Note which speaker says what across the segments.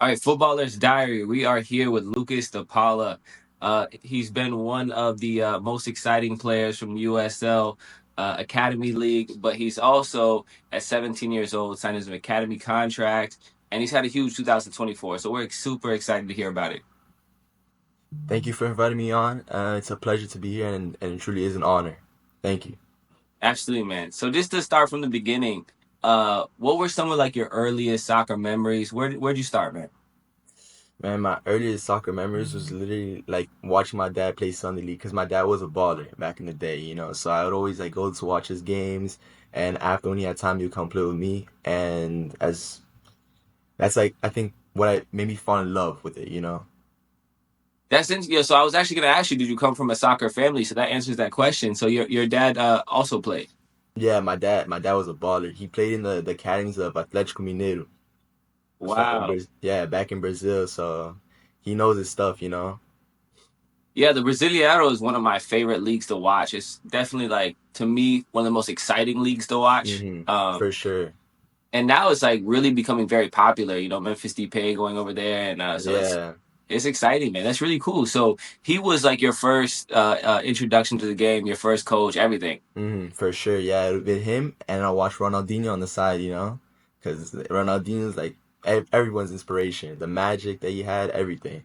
Speaker 1: All right, Footballer's Diary. We are here with Lucas DePaula. He's been one of the most exciting players from USL Academy League, but he's also, at 17 years old, signed his academy contract, and he's had a huge 2024. So we're super excited to hear about it.
Speaker 2: Thank you for inviting me on. It's a pleasure to be here, and it truly is an honor. Thank you.
Speaker 1: Absolutely, man. So just to start from the beginning, what were some of like your earliest soccer memories? Where'd you start, man?
Speaker 2: Man, my earliest soccer memories was literally like watching my dad play Sunday League because my dad was a baller back in the day, you know. So I would always like go to watch his games, and after when he had time, he would come play with me. And as that's like I think what I made me fall in love with it, you know.
Speaker 1: Yeah. So I was actually going to ask you, did you come from a soccer family? So that answers that question. So your dad also played.
Speaker 2: Yeah, my dad was a baller. He played in the academies of Atlético Mineiro. So
Speaker 1: Wow.
Speaker 2: yeah, back in Brazil. So he knows his stuff, you know.
Speaker 1: Yeah, the Brasileiro is one of my favorite leagues to watch. It's definitely like to me one of the most exciting leagues to watch.
Speaker 2: For sure.
Speaker 1: And now it's like really becoming very popular. You know, Memphis Depay going over there, and so
Speaker 2: Yeah.
Speaker 1: it's exciting, man. That's really cool. So he was like your first introduction to the game, your first coach, everything.
Speaker 2: For sure. Yeah, it would be him, and I'll watch Ronaldinho on the side, you know, because Ronaldinho's like everyone's inspiration. The magic that he had, everything.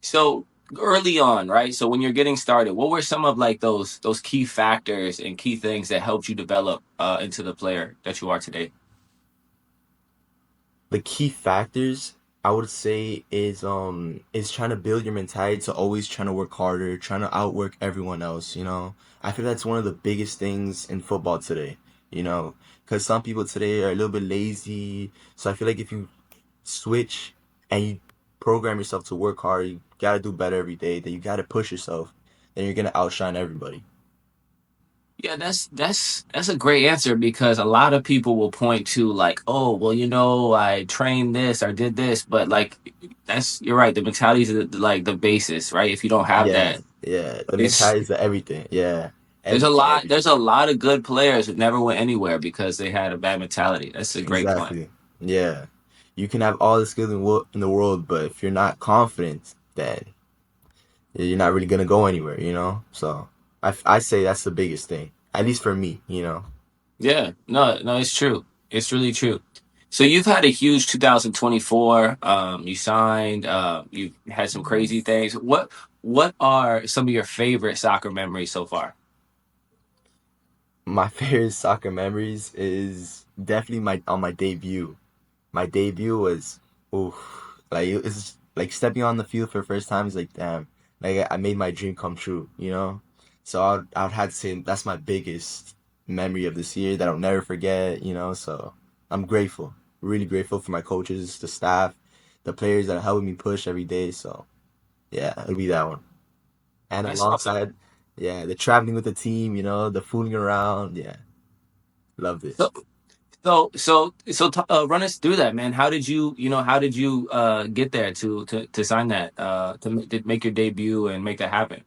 Speaker 1: So early on, right? So when you're getting started, what were some of like those key factors and key things that helped you develop into the player that you are today?
Speaker 2: The key factors I would say is trying to build your mentality to always trying to work harder, trying to outwork everyone else, you know. I feel that's one of the biggest things in football today, you know, because some people today are a little bit lazy. So I feel like if you switch and you program yourself to work hard, you gotta do better every day, then you gotta push yourself, then you're gonna outshine everybody.
Speaker 1: Yeah, that's a great answer because a lot of people will point to like, oh, well, you know, I trained this or did this, but like, that's you're right. The mentality is like the basis, right? If you don't have
Speaker 2: Yeah,
Speaker 1: that,
Speaker 2: yeah. The
Speaker 1: it's
Speaker 2: mentality is everything. Yeah. Everything.
Speaker 1: there's a lot of good players who never went anywhere because they had a bad mentality. That's a great point.
Speaker 2: Exactly. Yeah. You can have all the skills in the world, but if you're not confident, then you're not really gonna go anywhere, you know? So I say that's the biggest thing, at least for me, you know?
Speaker 1: Yeah, no, it's true. It's really true. So you've had a huge 2024. You signed. You've had some crazy things. What are some of your favorite soccer memories so far?
Speaker 2: My favorite soccer memories is definitely my debut. My debut was, oof, like it's like stepping on the field for the first time is like damn, like I made my dream come true, you know. So I would have to say that's my biggest memory of this year that I'll never forget, you know. So I'm grateful, really grateful for my coaches, the staff, the players that are helping me push every day. So yeah, it'll be that one. And
Speaker 1: That's awesome.
Speaker 2: alongside, yeah, the traveling with the team, you know, the fooling around, yeah, love
Speaker 1: So
Speaker 2: this.
Speaker 1: run us through that, man. How did you get there to sign that to make your debut and make that happen?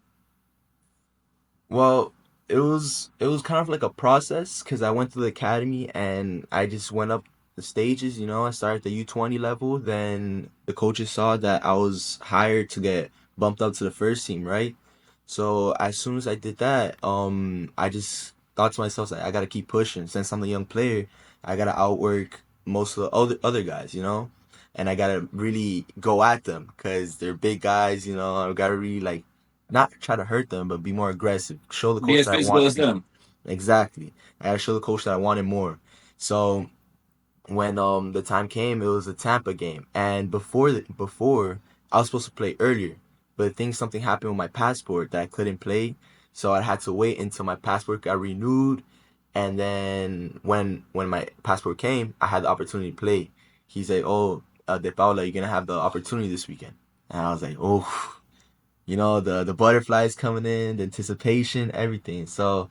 Speaker 2: Well, it was kind of like a process because I went to the academy and I just went up the stages. You know, I started at the U20 level. Then the coaches saw that I was hired to get bumped up to the first team, right? So as soon as I did that, I just thought to myself like I gotta keep pushing. Since I'm a young player, I gotta outwork most of the other guys, you know, and I gotta really go at them because they're big guys. You know, I gotta really like not try to hurt them, but be more aggressive. Show the
Speaker 1: Be
Speaker 2: coach
Speaker 1: as
Speaker 2: that I
Speaker 1: physical
Speaker 2: want.
Speaker 1: as them.
Speaker 2: Exactly. I gotta show the coach that I wanted more. So when the time came, it was a Tampa game, and before I was supposed to play earlier, but I think something happened with my passport that I couldn't play, so I had to wait until my passport got renewed, and then when my passport came, I had the opportunity to play. He said, "Oh, De Paula, you're gonna have the opportunity this weekend," and I was like, "Oh." You know, the butterflies coming in, the anticipation, everything. So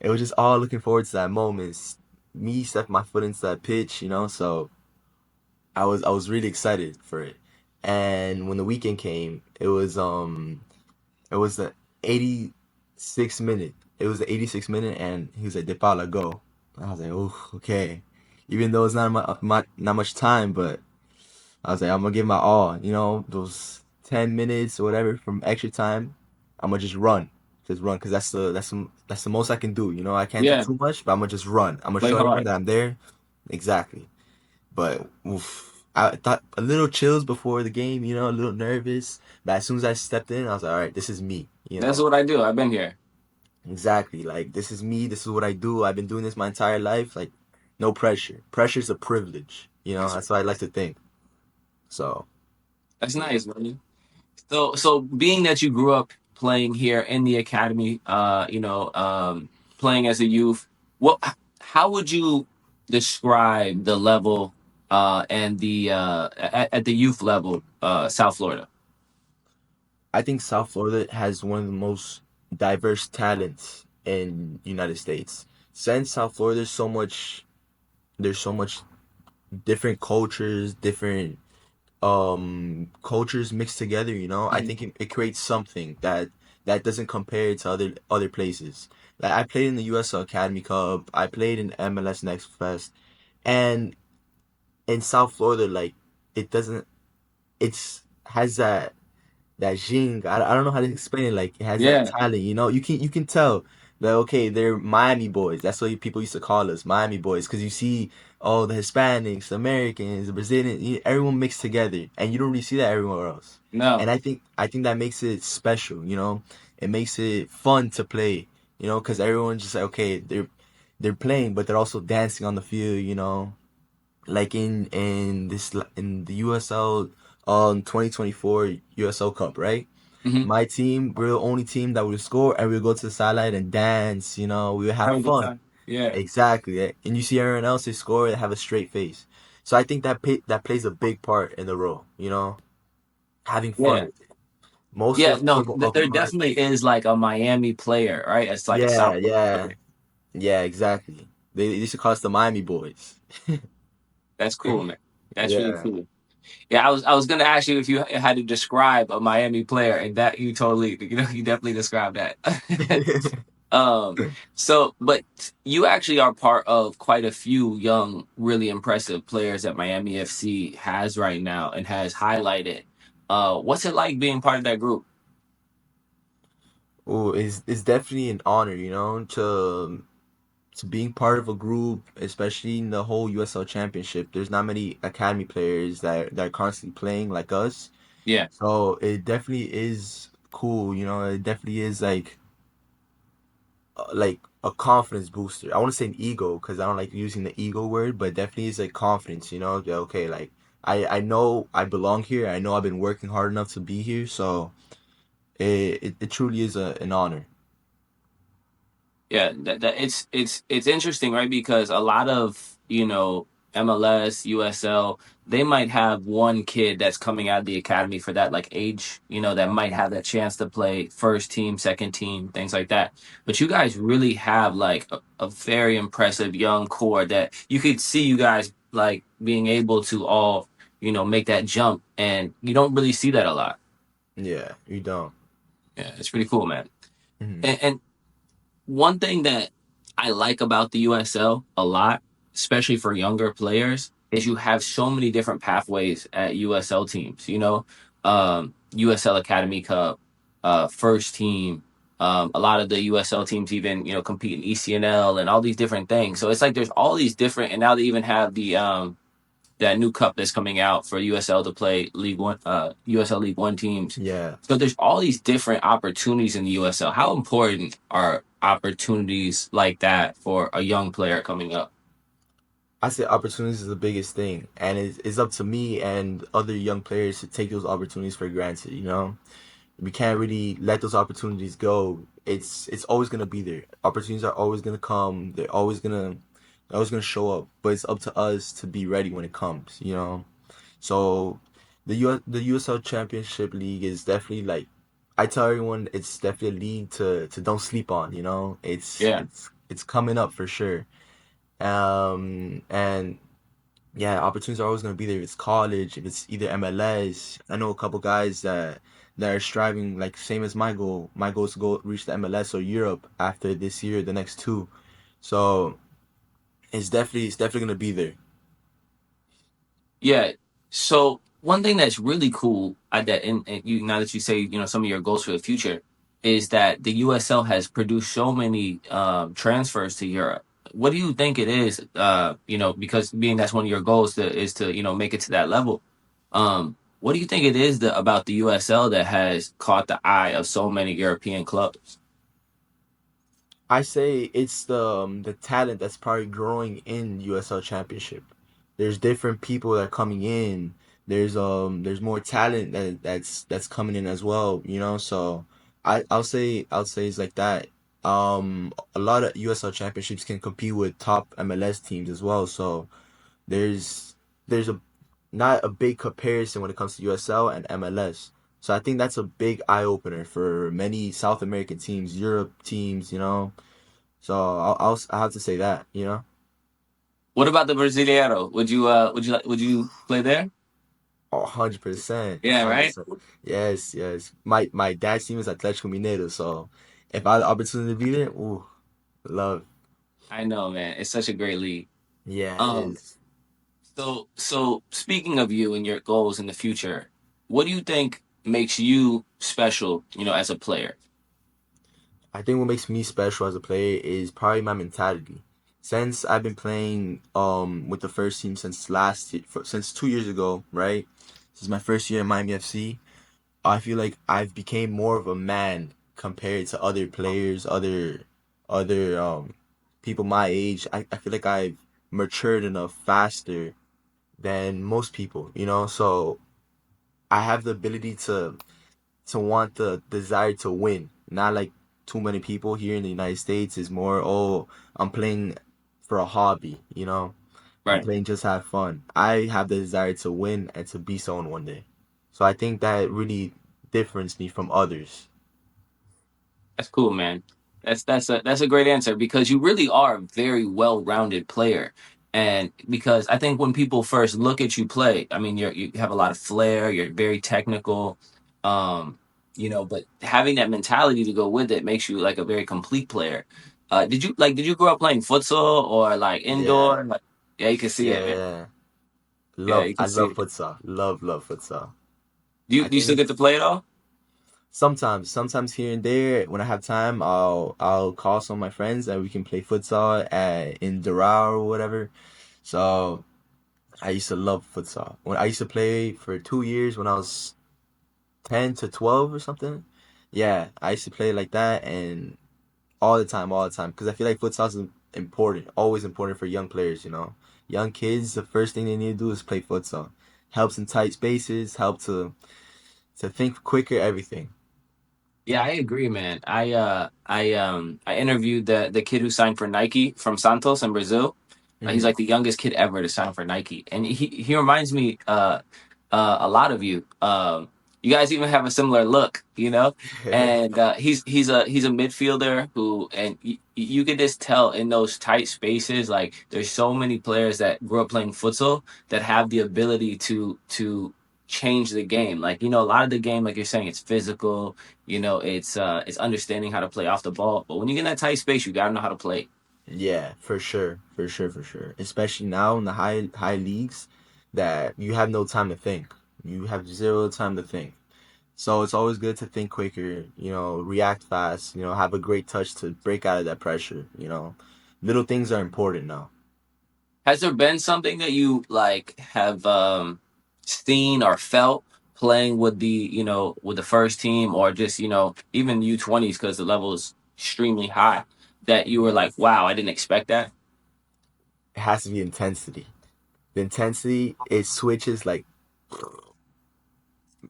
Speaker 2: it was just all looking forward to that moment. Me stepping my foot into that pitch, you know, so I was really excited for it. And when the weekend came, it was the 86th minute. It was the 86th minute and he was like, De Paula, go. I was like, oh, okay. Even though it's not much time, but I was like, I'm gonna give my all. You know, those 10 minutes or whatever from extra time, I'm gonna just run, cause that's the most I can do. You know, I can't do
Speaker 1: Yeah,
Speaker 2: too much, but I'm gonna just run. I'm gonna
Speaker 1: play
Speaker 2: show everyone
Speaker 1: hard.
Speaker 2: that I'm there. Exactly. But oof, I thought a little chills before the game. You know, a little nervous. But as soon as I stepped in, I was like, all right, this is me. You
Speaker 1: That's
Speaker 2: know,
Speaker 1: what I do. I've been here.
Speaker 2: exactly. Like this is me. This is what I do. I've been doing this my entire life. Like no pressure. Pressure's a privilege. You know,
Speaker 1: That's
Speaker 2: that's what I like to think. So.
Speaker 1: that's
Speaker 2: Yeah.
Speaker 1: nice, man. So being that you grew up playing here in the academy, playing as a youth, what how would you describe the level and the at the youth level, South Florida?
Speaker 2: I think South Florida has one of the most diverse talents in United States. Since South Florida, there's so much different cultures, different cultures mixed together, you know. I think it creates something that doesn't compare to other places. Like I played in the USL Academy Cup, I played in MLS Next Fest, and in South Florida, like it doesn't it's has that zing. I don't know how to explain it. Like it has that
Speaker 1: Yeah,
Speaker 2: talent, you know. You can tell that okay, they're Miami boys. That's what people used to call us, Miami boys, because you see all the Hispanics, the Americans, the Brazilians, everyone mixed together, and you don't really see that everywhere else. And
Speaker 1: no,
Speaker 2: I think that makes it special, you know. It makes it fun to play, you know, because everyone's just like okay, they're playing, but they're also dancing on the field, you know, like in the USL 2024 USL Cup, right?
Speaker 1: hmm
Speaker 2: My team, we're the only team that would score and we'll go to the sideline and dance, you know, we would have
Speaker 1: have a good
Speaker 2: fun.
Speaker 1: time. Yeah,
Speaker 2: Exactly. And you see everyone else they score and have a straight face. So I think that plays a big part in the role, you know, having fun
Speaker 1: yeah,
Speaker 2: with it. Most
Speaker 1: yeah.
Speaker 2: of
Speaker 1: No,
Speaker 2: of
Speaker 1: there
Speaker 2: my
Speaker 1: definitely is like a Miami player, right? It's like a
Speaker 2: yeah,
Speaker 1: South
Speaker 2: yeah.
Speaker 1: player.
Speaker 2: Yeah, exactly. They used to call us the Miami boys.
Speaker 1: That's cool, man. That's really
Speaker 2: Yeah.
Speaker 1: cool. Yeah, I was gonna ask you if you had to describe a Miami player, and that you totally, you definitely described that. um, but you actually are part of quite a few young, really impressive players that Miami FC has right now and has highlighted. What's it like being part of that group?
Speaker 2: Oh, it's definitely an honor, you know, to being part of a group, especially in the whole USL Championship. There's not many academy players that are constantly playing like us,
Speaker 1: Yeah.
Speaker 2: so it definitely is cool. You know, it definitely is like a confidence booster. I want to say an ego because I don't like using the ego word, but definitely is like confidence. You know, that, okay, like I know I belong here. I know I've been working hard enough to be here, so it truly is an honor.
Speaker 1: Yeah, that it's interesting, right? Because a lot of MLS, USL, they might have one kid that's coming out of the academy for that like age, that might have that chance to play first team, second team, things like that. But you guys really have like a very impressive young core that you could see you guys like being able to all make that jump, and you don't really see that a lot.
Speaker 2: Yeah, you don't.
Speaker 1: Yeah, it's pretty cool, man.
Speaker 2: Mhm.
Speaker 1: And one thing that I like about the USL a lot, especially for younger players, is you have so many different pathways at USL teams. USL Academy Cup, first team. A lot of the USL teams even compete in ECNL and all these different things. So it's like there's all these different, and now they even have the that new cup that's coming out for USL to play League One, USL League One teams.
Speaker 2: Yeah.
Speaker 1: So there's all these different opportunities in the USL. How important are opportunities like that for a young player coming up?
Speaker 2: I say opportunities is the biggest thing, and it's up to me and other young players to take those opportunities for granted. You know, we can't really let those opportunities go. It's always gonna be there. Opportunities are always gonna come. They're always gonna show up. But it's up to us to be ready when it comes. You know, so the USL Championship League is definitely like I tell everyone it's definitely a league to don't sleep on. You know, it's
Speaker 1: Yeah,
Speaker 2: it's it's coming up for sure. And yeah, opportunities are always going to be there. If it's college, if it's either MLS, I know a couple guys that are striving like same as my goal. My goal is to go reach the MLS or Europe after this year, the next two. So it's definitely going to be there.
Speaker 1: yeah. So one thing that's really cool that and you now that you say some of your goals for the future is that the USL has produced so many transfers to Europe. What do you think it is? Because being that's one of your goals is to make it to that level. What do you think it is about the USL that has caught the eye of so many European clubs?
Speaker 2: I say it's the talent that's probably growing in USL Championship. There's different people that are coming in. There's more talent that's coming in as well, you know. So I'll say it's like that. A lot of USL Championships can compete with top MLS teams as well. So there's there's a not a big comparison when it comes to USL and MLS. So I think that's a big eye opener for many South American teams, Europe teams, you know. So I have to say that, you know.
Speaker 1: What about the Brasileiro? Would you play there?
Speaker 2: Oh, 100%,
Speaker 1: Yeah, right.
Speaker 2: 100%. Yes, yes. My dad's team is Atletico Mineiro, so if I had the opportunity to be there, ooh, love.
Speaker 1: I know, man. It's such a great league.
Speaker 2: Yeah, it
Speaker 1: Um,
Speaker 2: is.
Speaker 1: so speaking of you and your goals in the future, what do you think makes you special, as a player?
Speaker 2: I think what makes me special as a player is probably my mentality. Since I've been playing with the first team since last year, since 2 years ago, right? This is my first year in Miami FC. I feel like I've became more of a man compared to other players, other people my age. I feel like I've matured enough faster than most people, you know? So I have the ability to want the desire to win. Not like too many people here in the United States is more, oh, I'm playing for a hobby, you know? I'm
Speaker 1: Right.
Speaker 2: playing just to have fun. I have the desire to win and to be someone one day. So I think that really differentiates me from others.
Speaker 1: That's cool, man. That's a great answer because you really are a very well-rounded player. And because I think when people first look at you play, I mean, you have a lot of flair, you're very technical, um, but having that mentality to go with it makes you like a very complete player. Did you grow up playing futsal or like
Speaker 2: Yeah,
Speaker 1: indoor? Like, yeah, you can see it, man.
Speaker 2: yeah.
Speaker 1: Yeah,
Speaker 2: Love,
Speaker 1: you can
Speaker 2: I
Speaker 1: see
Speaker 2: love
Speaker 1: it.
Speaker 2: futsal. Love futsal. I
Speaker 1: Do you
Speaker 2: think
Speaker 1: still get
Speaker 2: it's
Speaker 1: to play it all?
Speaker 2: sometimes here and there when I have time, I'll call some of my friends and we can play futsal in Doral or whatever. So I used to love futsal. When I used to play for 2 years when I was 10 to 12 or something. Yeah, I used to play like that and all the time, because I feel like futsal is important, always important for young players. You know, young kids, the first thing they need to do is play futsal. Helps in tight spaces, help to think quicker, everything.
Speaker 1: Yeah, I agree, man. I interviewed the kid who signed for Nike from Santos in Brazil. He's
Speaker 2: Hmm.
Speaker 1: like the youngest kid ever to sign for Nike, and he reminds me a lot of you. You guys even have a similar look, And he's a midfielder who, and you can just tell in those tight spaces, like there's so many players that grew up playing futsal that have the ability to change the game. Like a lot of the game, like you're saying, it's physical. It's understanding how to play off the ball. But when you get in that tight space, you gotta know how to play.
Speaker 2: Yeah, for sure, for sure, for sure. Especially now in the high leagues, that you have no time to think. You have zero time to think. So it's always good to think quicker, you know, react fast, you know, have a great touch to break out of that pressure, you know. Little things are important now.
Speaker 1: Has there been something that you like have seen or felt playing with the first team or just even U20s because the level is extremely high that you were like, wow, I didn't expect that.
Speaker 2: It has to be intensity. The intensity, it switches like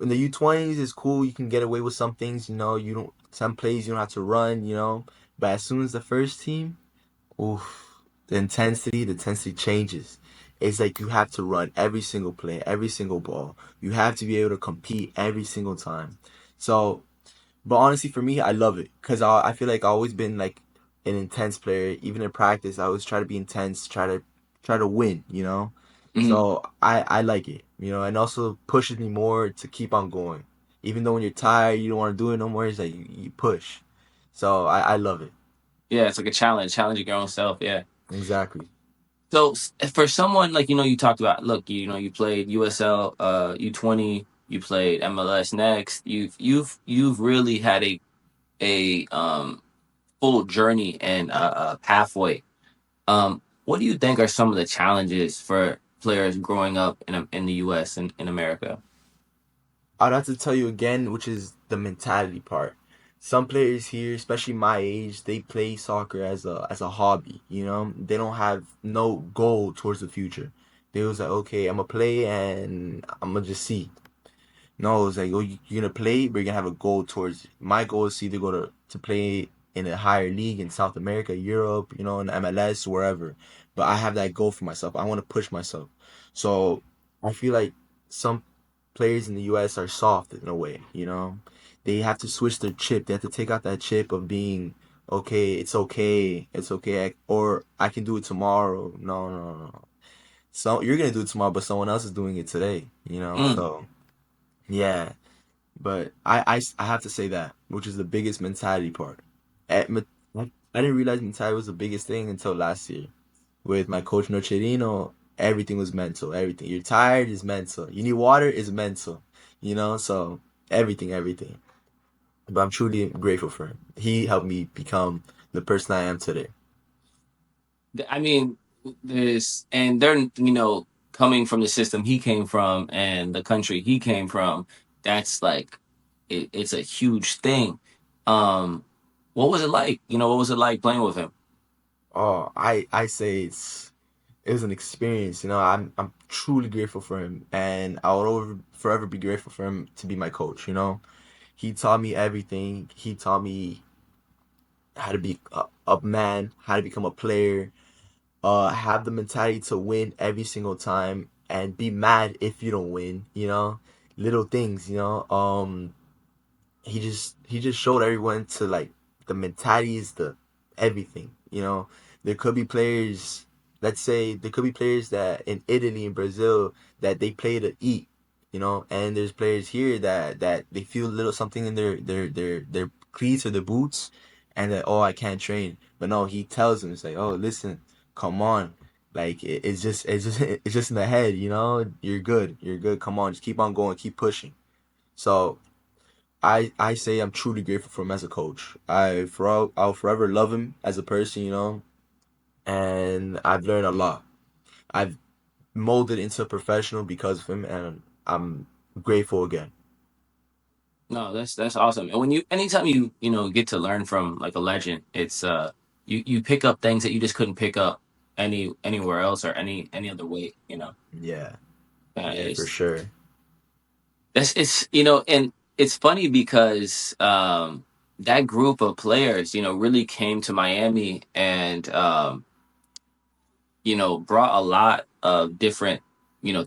Speaker 2: in the U20s is cool, you can get away with some things, you know, you don't some plays you don't have to run, you know. But as soon as the first team, oof, the intensity changes. It's like you have to run every single play, every single ball. You have to be able to compete every single time. So, but honestly, for me, I love it because I feel like I've always been like an intense player. Even in practice, I always try to be intense, try to win. You know,
Speaker 1: Mhm.
Speaker 2: so I like it. You know, and also pushes me more to keep on going. Even though when you're tired, you don't want to do it no more. It's like you push. So I love it.
Speaker 1: Yeah, it's like a challenge, challenging your own self. Yeah.
Speaker 2: Exactly.
Speaker 1: So for someone like you talked about, look, you played USL, U20, you played MLS Next. You've really had a full journey and a pathway. What do you think are some of the challenges for players growing up in the U.S. and in America?
Speaker 2: I'd have to tell you again, which is the mentality part. Some players here, especially my age, they play soccer as a hobby. You know, they don't have no goal towards the future. They was like, okay, I'm gonna play and I'm gonna just see. No, it's like, oh, you're gonna play, but you're gonna have a goal towards it. My goal is to either go to play in a higher league in South America, Europe, you know, in MLS, wherever. But I have that goal for myself. I want to push myself. So I feel like some players in the US are soft in a way, you know. They have to switch their chip. They have to take out that chip of being okay, it's okay, or I can do it tomorrow. No, no, no, no. So you're gonna do it tomorrow, but someone else is doing it today, you know.
Speaker 1: Mm.
Speaker 2: So yeah, but I have to say that, which is the biggest mentality part. I didn't realize mentality was the biggest thing until last year. With my coach Nocerino, everything was mental. Everything. You're tired is mental. You need water is mental. You know, so everything. But I'm truly grateful for him. He helped me become the person I am today.
Speaker 1: I mean, there's and they're coming from the system he came from and the country he came from. That's like it's a huge thing. Um, what was it like? What was it like playing with him?
Speaker 2: Oh, I say it was an experience. You know, I'm truly grateful for him, and I will forever be grateful for him to be my coach. You know, he taught me everything. He taught me how to be a man, how to become a player, have the mentality to win every single time, and be mad if you don't win. You know, little things. You know, he just showed everyone to like the mentality is the everything. You know, there could be players. Let's say there could be players that in Italy and Brazil that they play to eat. You know, and there's players here that they feel a little something in their cleats or their boots, and that oh I can't train. But no, he tells them it's like oh listen, come on. Like it's just in the head, you know. You're good. Come on, just keep on going, keep pushing. So I say I'm truly grateful for him as a coach. I'll forever love him as a person, you know, and I've learned a lot. I've molded into a professional because of him, and I'm grateful again.
Speaker 1: No, that's awesome. And anytime you get to learn from like a legend, it's you pick up things that you just couldn't pick up anywhere else or any other way.
Speaker 2: Yeah, yeah, for
Speaker 1: It's
Speaker 2: sure.
Speaker 1: that's it's and it's funny because that group of players really came to Miami and brought a lot of different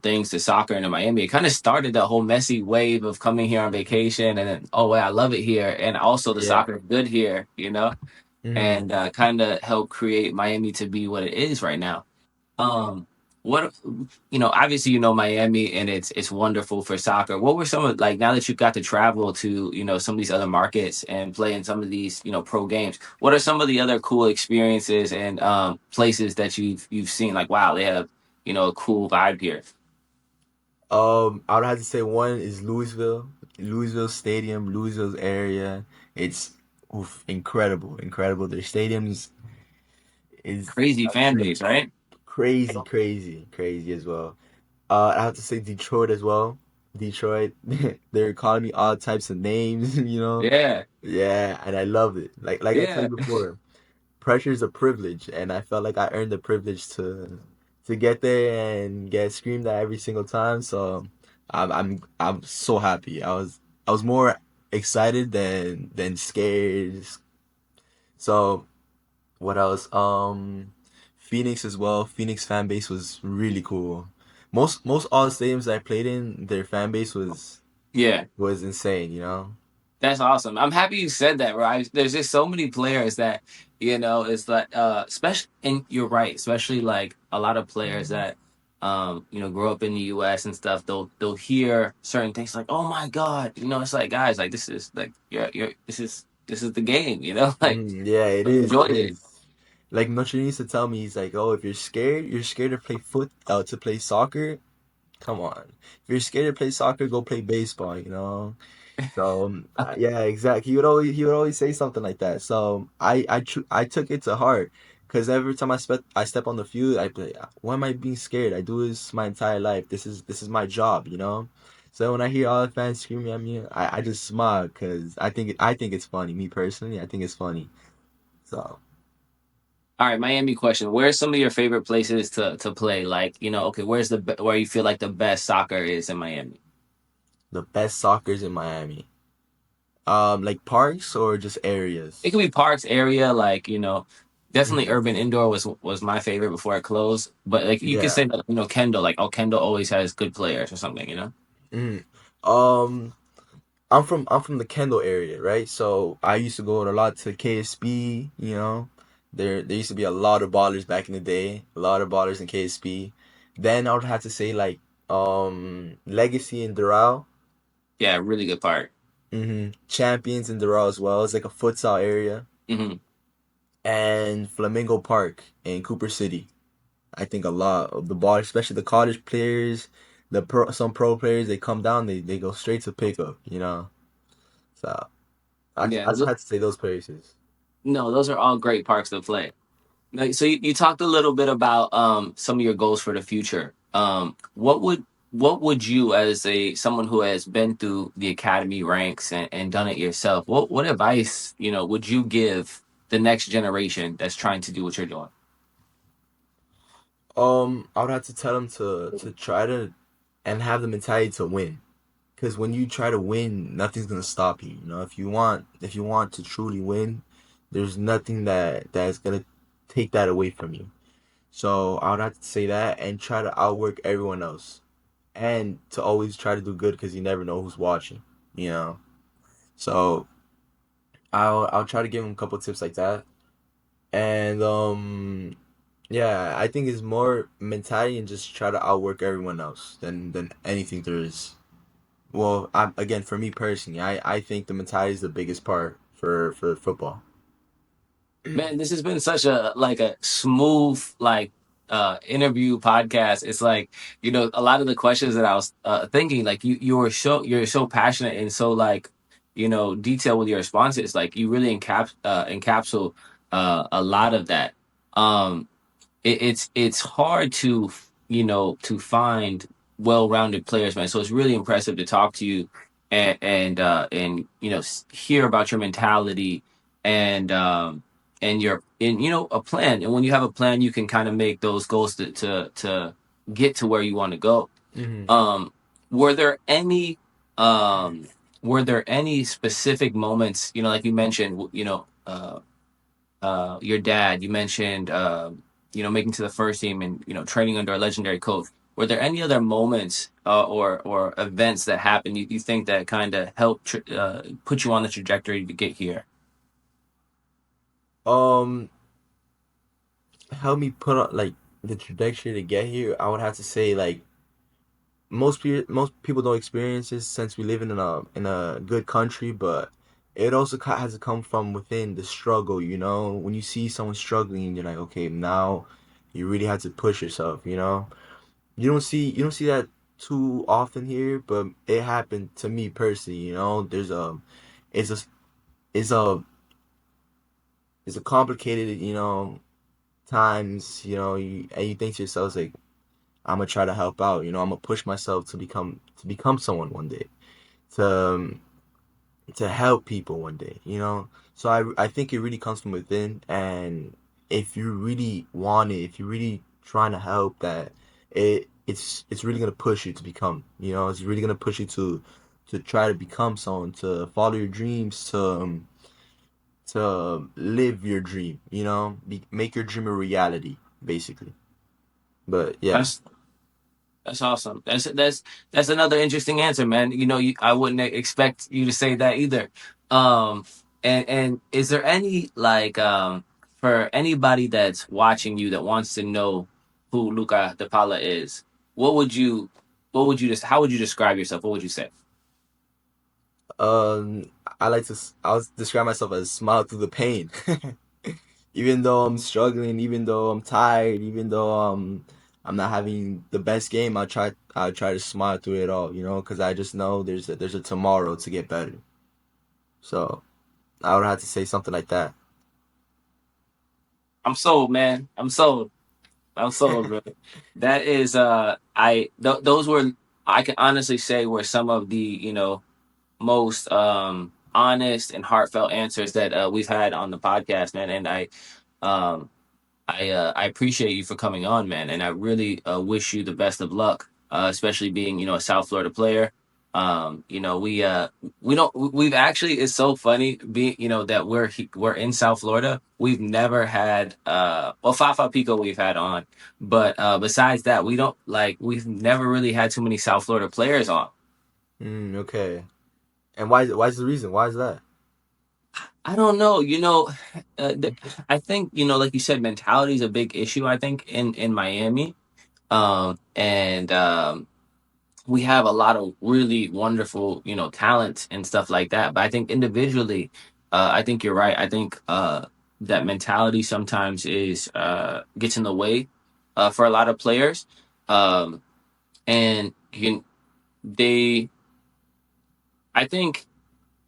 Speaker 1: things to soccer into Miami. It kind of started that whole messy wave of coming here on vacation and then oh wow I love it here and also the
Speaker 2: Yeah.
Speaker 1: soccer is good here
Speaker 2: Hmm.
Speaker 1: and kind of helped create Miami to be what it is right now. Um, what obviously Miami and it's wonderful for soccer. What were some of like now that you got to travel to some of these other markets and play in some of these pro games? What are some of the other cool experiences and places that you've seen? Like wow, they have a cool vibe here.
Speaker 2: I would have to say one is Louisville Stadium, Louisville's area. It's incredible. Their stadiums is
Speaker 1: Crazy
Speaker 2: a
Speaker 1: fan
Speaker 2: dream.
Speaker 1: base, right?
Speaker 2: Crazy as well. I have to say Detroit as well. Detroit, they're calling me all types of names, you know.
Speaker 1: Yeah,
Speaker 2: Yeah, and I love it. Like I told
Speaker 1: yeah.
Speaker 2: you before, pressure is a privilege, and I felt like I earned the privilege to get there and get screamed at every single time. So I'm so happy. I was more excited than scared. So what else? Phoenix as well. Phoenix fan base was really cool. Most all the stadiums I played in, their fan base
Speaker 1: Yeah.
Speaker 2: was insane. You know.
Speaker 1: That's awesome. I'm happy you said that, right? There's just so many players that, it's like especially and you're right, especially like a lot of players that grow up in the US and stuff, they'll hear certain things like, "Oh my God." It's like guys, like this is like you're this is the game, like
Speaker 2: Yeah, it is.
Speaker 1: enjoy
Speaker 2: It
Speaker 1: it.
Speaker 2: is. Like Notre used to tell me, he's like, "Oh, if you're scared to play to play soccer. Come on. If you're scared to play soccer, go play baseball. You know." So yeah, exactly. He would always say something like that. So I took it to heart because every time I step on the field, I play. Why am I being scared? I do this my entire life. This is my job, you know. So when I hear all the fans screaming at me, I just smile because I think it's funny. Me personally, I think it's funny. So
Speaker 1: All right, Miami question. Where's some of your favorite places to play? Like, okay, where you feel like the best soccer is in Miami?
Speaker 2: the best soccer's in Miami. Like parks or just
Speaker 1: It could
Speaker 2: areas.
Speaker 1: be parks area, like, definitely
Speaker 2: Mhm.
Speaker 1: urban indoor was my favorite before it closed. But like you could
Speaker 2: Yeah.
Speaker 1: say that, Kendall, like, oh, Kendall always has good players or something.
Speaker 2: Mhm. Um, I'm from the Kendall area, right? So I used to go a lot to KSB, you know. There used to be a lot of ballers back in the day, a lot of ballers in KSB. Then I would have to say like Legacy in Doral,
Speaker 1: Yeah, really good park.
Speaker 2: Champions in Doral as well. It's like a futsal area.
Speaker 1: Hmm.
Speaker 2: And Flamingo Park in Cooper City. I think a lot of the ballers, especially the college players, some pro players, they come down, they go straight to pickup, you know. So
Speaker 1: Yeah.
Speaker 2: I just had to say those places.
Speaker 1: No, those are all great parks to play. Like, so you talked a little bit about some of your goals for the future. What would you, as a someone who has been through the academy ranks and done it yourself, what advice would you give the next generation that's trying to do what you're doing?
Speaker 2: I would have to tell them to try to and have the mentality to win. Because when you try to win, nothing's gonna stop you. You know, if you want to truly win, there's nothing that's gonna take that away from you. So I would have to say that and try to outwork everyone else, and to always try to do good because you never know who's watching. You know, so I'll try to give them a couple tips like that, and yeah, I think it's more mentality and just try to outwork everyone else than anything there is. Well, again, for me personally, I think the mentality is the biggest part for football.
Speaker 1: Man, this has been such a smooth interview podcast. It's like, a lot of the questions that I was thinking, like you're so passionate and so like, detailed with your responses. Like you really encapsulate a lot of that. Um it's hard to find well-rounded players, man. So it's really impressive to talk to you and hear about your mentality and your in a plan. And when you have a plan, you can kind of make those goals to get to where you want to go.
Speaker 2: Hmm.
Speaker 1: Um, were there any um were there any specific moments, like you mentioned, your dad, you mentioned, making to the first team and, training under a legendary coach. Were there any other moments or events that happened you think that kind of helped put you on the trajectory to get here?
Speaker 2: Um, Help me put on like the trajectory to get here. I would have to say like most people don't experience this since we live in a good country, but it also has to come from within the struggle. You know, when you see someone struggling, you're like, okay, now you really have to push yourself. You know, you don't see that too often here, but it happened to me personally. You know, it's a it's a it's a complicated, times. And you think to yourself like, I'm gonna try to help out. I'm gonna push myself to become someone one day, to to help people one day. So I think it really comes from within, and if you really want it, if you're really trying to help, that it's really gonna push you to become. It's really gonna push you to try to become someone, to follow your dreams, to live your dream. Make your dream a reality, basically. But yeah.
Speaker 1: That's That's awesome. That's another interesting answer, man. I wouldn't expect you to say that either. And is there any like for anybody that's watching you that wants to know who Luca DePaula is, what would you just how would you describe yourself? What would you say?
Speaker 2: Um, I like to. I'll describe myself as smile through the pain. even though I'm struggling, even though I'm tired, even though I'm not having the best game, I'll try to smile through it all, because I just know there's a tomorrow to get better. So I would have to say something like that.
Speaker 1: I'm sold, man. I'm sold. I'm sold, bro. That is those were, I can honestly say, were some of the, most honest and heartfelt answers that we've had on the podcast, man. And um I appreciate you for coming on, man, and I really wish you the best of luck, especially being, a South Florida player. We don't, we've actually, it's so funny being, that we're in South Florida. We've never had well, Fafa Pico we've had on, but besides that, we've never really had too many South Florida players on.
Speaker 2: Okay. And why's the reason? Why is that?
Speaker 1: I don't know, I think, like you said, mentality is a big issue. I think in Miami. And we have a lot of really wonderful, talent and stuff like that. But I think individually, I think you're right. I think that mentality sometimes is gets in the way for a lot of players, um, and they. I think,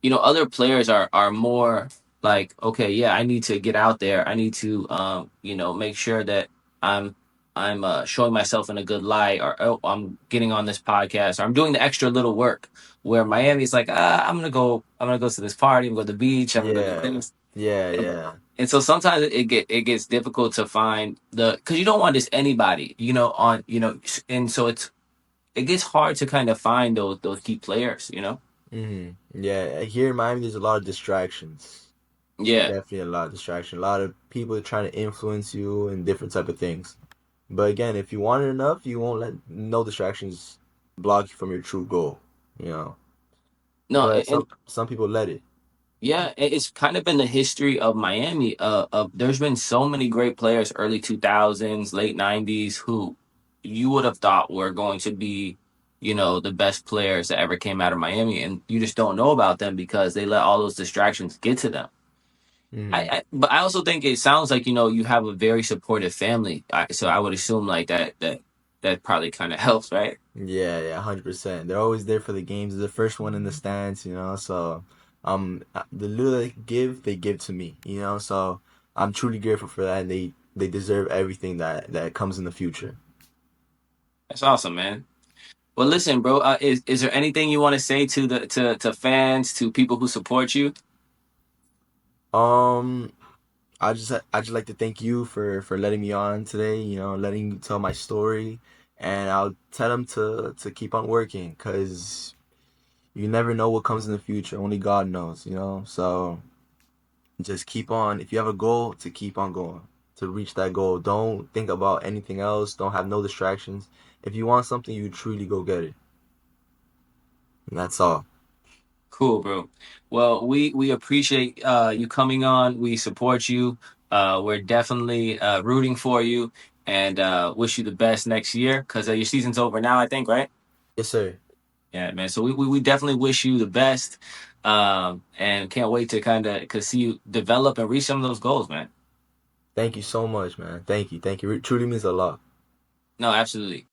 Speaker 1: other players are more like, okay, yeah, I need to get out there, I need to make sure that i'm I'm showing myself in a good light, or, oh, I'm getting on this podcast, or I'm doing the extra little work, where Miami's like, I'm gonna go to this party, I'm gonna go to the beach, I'm gonna go do
Speaker 2: Yeah.
Speaker 1: this.
Speaker 2: Yeah,
Speaker 1: and,
Speaker 2: yeah.
Speaker 1: and so sometimes it gets difficult to find the, because you don't want just anybody, on, and so it gets hard to kind of find those key players.
Speaker 2: Yeah, here in Miami there's a lot of distractions.
Speaker 1: Yeah.
Speaker 2: Definitely a lot of distraction. A lot of people trying to influence you and different type of things. But again, if you want it enough, you won't let no distractions block you from your true goal. You know.
Speaker 1: No,
Speaker 2: But
Speaker 1: and
Speaker 2: some people let it.
Speaker 1: yeah, it's kind of been the history of Miami. Of There's been so many great players, early 2000s, late 90s, who you would have thought were going to be, the best players that ever came out of Miami, and you just don't know about them because they let all those distractions get to them.
Speaker 2: Hmm.
Speaker 1: But I also think it sounds like, you have a very supportive family, so I would assume like that probably kind of helps, right?
Speaker 2: Yeah, yeah, 100%. They're always there for the games. They're the first one in the stands. So, the little they give to me. So I'm truly grateful for that, and they deserve everything that comes in the future.
Speaker 1: That's awesome, man. Well, listen, bro. Is there anything you want to say to the to fans, to people who support you?
Speaker 2: Um, I just like to thank you for letting me on today. Letting me tell my story, and I'll tell them to keep on working, cause you never know what comes in the future. Only God knows. So just keep on. If you have a goal, to keep on going to reach that goal. Don't think about anything else. Don't have no distractions. If you want something, you truly go get it. And that's all.
Speaker 1: Cool, bro. Well, we appreciate you coming on. We support you. We're definitely rooting for you, and wish you the best next year, because your season's over now, I think, right?
Speaker 2: Yes, sir.
Speaker 1: Yeah, man. So we definitely wish you the best, and can't wait to kind of see you develop and reach some of those goals, man.
Speaker 2: Thank you so much, man. Thank you. Thank you. It truly means a lot.
Speaker 1: No, absolutely.